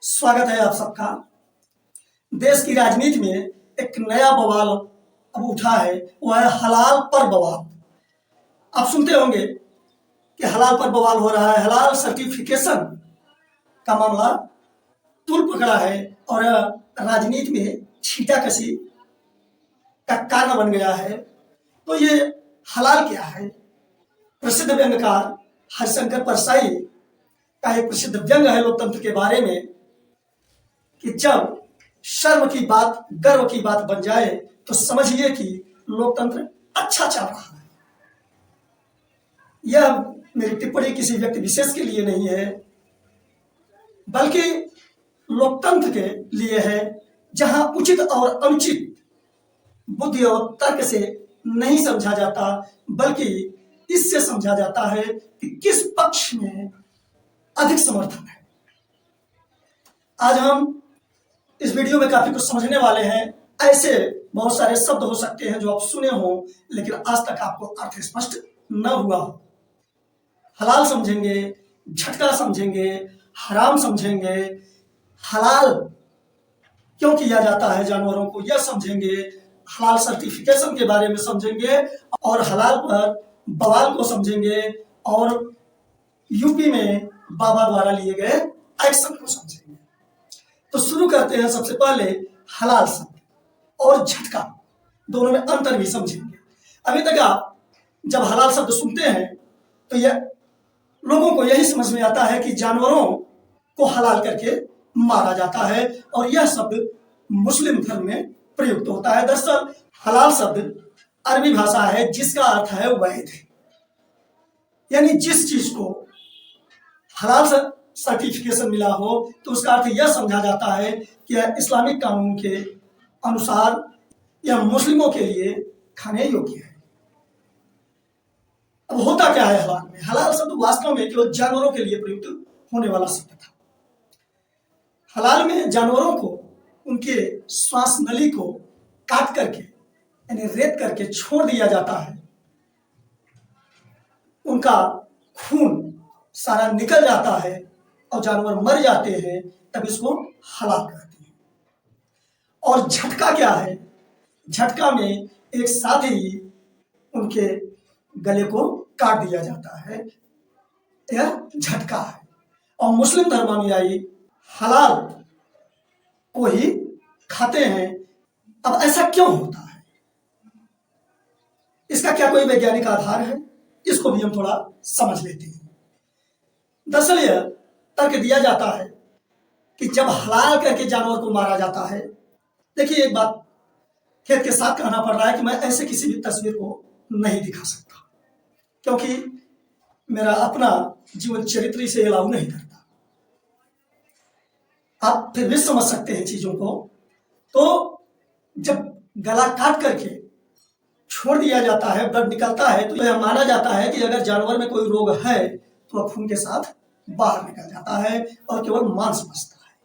स्वागत है आप सबका। देश की राजनीति में एक नया बवाल अब उठा है, वो है हलाल पर बवाल। आप सुनते होंगे कि हलाल पर बवाल हो रहा है, हलाल सर्टिफिकेशन का मामला तूल पकड़ा है और राजनीति में छींटाकशी का कारण बन गया है। तो ये हलाल क्या है? प्रसिद्ध व्यंग्यकार हरिशंकर परसाई का एक प्रसिद्ध व्यंग है लोकतंत्र के बारे में कि जब शर्म की बात गर्व की बात बन जाए तो समझिए कि लोकतंत्र अच्छा चल रहा है। यह मेरी टिप्पणी किसी व्यक्ति विशेष के लिए नहीं है, बल्कि लोकतंत्र के लिए है, जहां उचित और अनुचित बुद्धि और तर्क से नहीं समझा जाता, बल्कि इससे समझा जाता है कि किस पक्ष में अधिक समर्थन है। आज हम इस वीडियो में काफी कुछ समझने वाले हैं। ऐसे बहुत सारे शब्द हो सकते हैं जो आप सुने हो लेकिन आज तक आपको अर्थ स्पष्ट न हुआ हो। हलाल समझेंगे, झटका समझेंगे, हराम समझेंगे, हलाल क्यों किया जाता है जानवरों को यह समझेंगे, हलाल सर्टिफिकेशन के बारे में समझेंगे और हलाल पर बवाल को समझेंगे और यूपी में बाबा द्वारा लिए गए एक्शन को समझेंगे। तो शुरू करते हैं सबसे पहले हलाल शब्द और झटका, दोनों में अंतर भी समझेंगे। अभी तक आप जब हलाल शब्द सुनते हैं तो यह लोगों को यही समझ में आता है कि जानवरों को हलाल करके मारा जाता है और यह शब्द मुस्लिम धर्म में प्रयुक्त होता है। दरअसल हलाल शब्द अरबी भाषा है जिसका अर्थ है वैध, यानी जिस चीज को हलाल सर्टिफिकेशन मिला हो तो उसका अर्थ यह समझा जाता है कि यह इस्लामिक कानून के अनुसार यह मुस्लिमों के लिए खाने योग्य है। अब होता क्या है हलाल में? हलाल शब्द वास्तव में केवल जानवरों के लिए प्रयुक्त होने वाला शब्द था। हलाल में जानवरों को उनके श्वास नली को काट करके यानी रेत करके छोड़ दिया जाता है, उनका खून सारा निकल जाता है और जानवर मर जाते हैं, तब इसको हलाल कहते हैं। और झटका क्या है? झटका में एक साथ ही उनके गले को काट दिया जाता है, यह झटका है। और मुस्लिम धर्मानुयायी हलाल को ही खाते हैं। अब ऐसा क्यों होता है? इसका क्या कोई वैज्ञानिक आधार है? इसको भी हम थोड़ा समझ लेते हैं। दरअसल यह तर्क दिया जाता है कि जब हलाल करके जानवर को मारा जाता है, देखिए एक बात खेत के साथ कहना पड़ रहा है कि मैं ऐसे किसी भी तस्वीर को नहीं दिखा सकता, क्योंकि मेरा अपना जीवन चरित्र इसे अलाउ नहीं करता। आप फिर भी समझ सकते हैं चीजों को। तो जब गला काट करके छोड़ दिया जाता है, ब्लड निकलता है, तो यह माना जाता है कि अगर जानवर में कोई रोग है तो वह खून के साथ बाहर निकल जाता है और केवल मांस बचता है।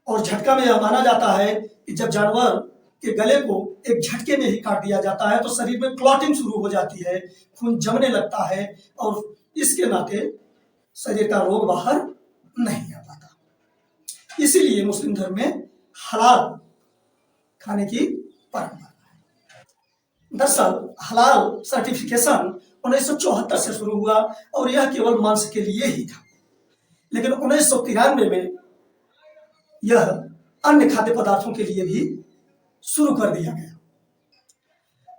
और झटका में यह माना जाता है कि जब जानवर के गले को एक झटके में ही काट दिया जाता है तो शरीर में क्लॉटिंग शुरू हो जाती है, खून जमने लगता है और इसके नाते शरीर का रोग बाहर नहीं आ पाता। इसीलिए मुस्लिम धर्म में हलाल खाने की परंपरा है। दरअसल हलाल सर्टिफिकेशन 1974 से शुरू हुआ और यह केवल मांस के लिए ही था, लेकिन 1993 में यह अन्य खाद्य पदार्थों के लिए भी शुरू कर दिया गया।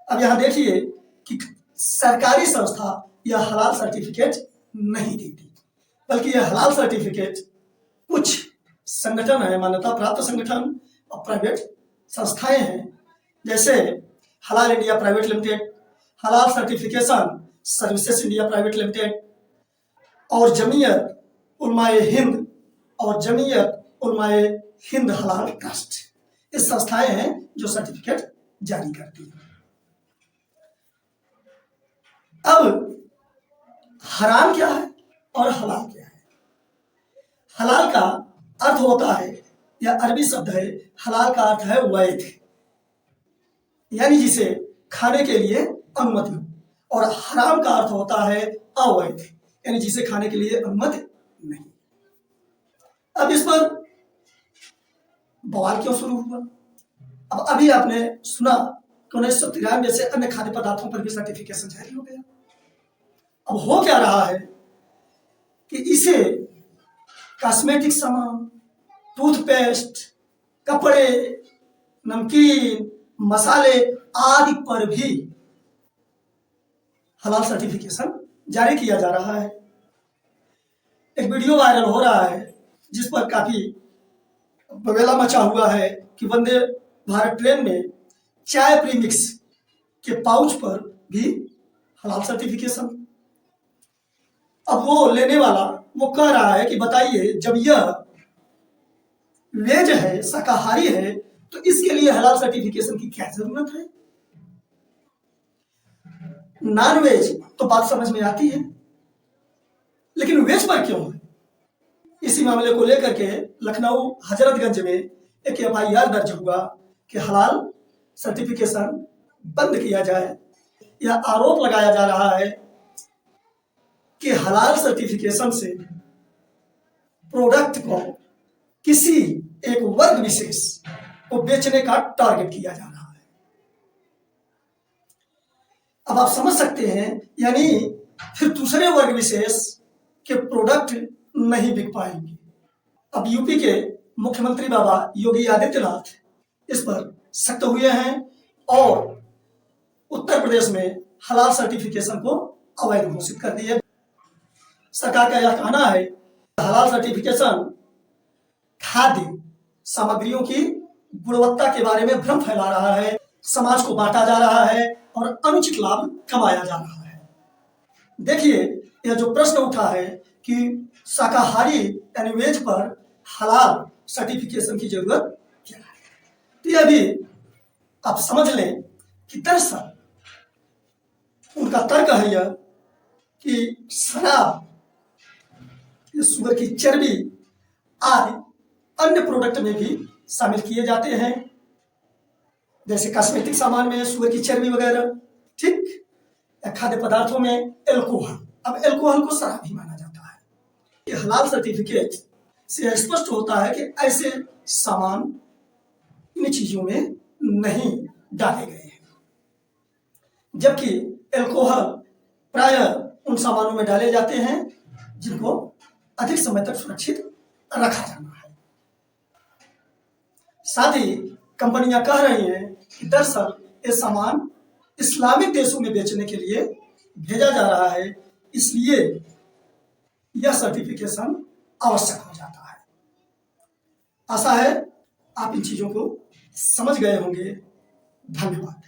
अब यहां देखिए कि सरकारी संस्था यह हलाल सर्टिफिकेट नहीं देती, बल्कि यह हलाल सर्टिफिकेट कुछ संगठन है, मान्यता प्राप्त संगठन और प्राइवेट संस्थाएं हैं, जैसे हलाल इंडिया प्राइवेट लिमिटेड, हलाल certification services India private limited और जमीयत उलमाए हिंद और जमीयत उलमाए हिंद हलाल ट्रस्ट। इस संस्थाएं हैं जो सर्टिफिकेट जारी करती हैं। अब हराम क्या है और हलाल क्या है? हलाल का अर्थ होता है, यह अरबी शब्द है, हलाल का अर्थ है वैध, यानी जिसे खाने के लिए अनुमति हो, और हराम का अर्थ होता है अवैध, यानी जिसे खाने के लिए अनुमति नहीं। अब इस पर बवाल क्यों शुरू हुआ? अब अभी आपने सुना कि 1993 से अन्य खाद्य पदार्थों पर भी सर्टिफिकेशन जारी हो गया। अब हो क्या रहा है कि इसे कॉस्मेटिक सामान, टूथपेस्ट, कपड़े, नमकीन, मसाले आदि पर भी हलाल सर्टिफिकेशन जारी किया जा रहा है। एक वीडियो वायरल हो रहा है जिस पर काफी बवेला मचा हुआ है कि वंदे भारत ट्रेन में चाय प्रीमिक्स के पाउच पर भी हलाल सर्टिफिकेशन। अब वो लेने वाला वो कह रहा है कि बताइए, जब यह वेज है, शाकाहारी है, तो इसके लिए हलाल सर्टिफिकेशन की क्या जरूरत है? नॉन वेज तो बात समझ में आती है, लेकिन वेज पर क्यों है? इसी मामले को लेकर के लखनऊ हजरतगंज में एक FIR दर्ज हुआ कि हलाल सर्टिफिकेशन बंद किया जाए। यह आरोप लगाया जा रहा है कि हलाल सर्टिफिकेशन से प्रोडक्ट को किसी एक वर्ग विशेष को बेचने का टारगेट किया जा रहा है। अब आप समझ सकते हैं, यानी फिर दूसरे वर्ग विशेष के प्रोडक्ट नहीं बिक पाएंगे। अब यूपी के मुख्यमंत्री बाबा योगी आदित्यनाथ इस पर सख्त हुए हैं और उत्तर प्रदेश में हलाल सर्टिफिकेशन को अवैध घोषित कर दिया। सरकार का यह कहना है हलाल सर्टिफिकेशन खाद्य सामग्रियों की गुणवत्ता के बारे में भ्रम फैला रहा है, समाज को बांटा जा रहा है और अनुचित लाभ कमाया जा रहा है। देखिए, यह जो प्रश्न उठा है कि शाकाहारी यानी वेज पर हलाल सर्टिफिकेशन की जरूरत क्या है, तो यह भी आप समझ लें कि दरअसल उनका तर्क है यह कि शराब, सुअर की चर्बी आदि अन्य प्रोडक्ट में भी शामिल किए जाते हैं, जैसे कॉस्मेटिक सामान में सुअर की चर्बी वगैरह, ठीक, या खाद्य पदार्थों में एल्कोहल। अब एल्कोहल को शराब ही माना जाता है। ये हलाल सर्टिफिकेट से स्पष्ट होता है कि ऐसे सामान इन चीजों में नहीं डाले गए हैं, जबकि एल्कोहल प्रायः उन सामानों में डाले जाते हैं जिनको अधिक समय तक सुरक्षित रखा जाना है। साथ ही कंपनियां कह रही हैं कि दरअसल ये सामान इस्लामिक देशों में बेचने के लिए भेजा जा रहा है, इसलिए यह सर्टिफिकेशन आवश्यक हो जाता है। आशा है आप इन चीजों को समझ गए होंगे। धन्यवाद।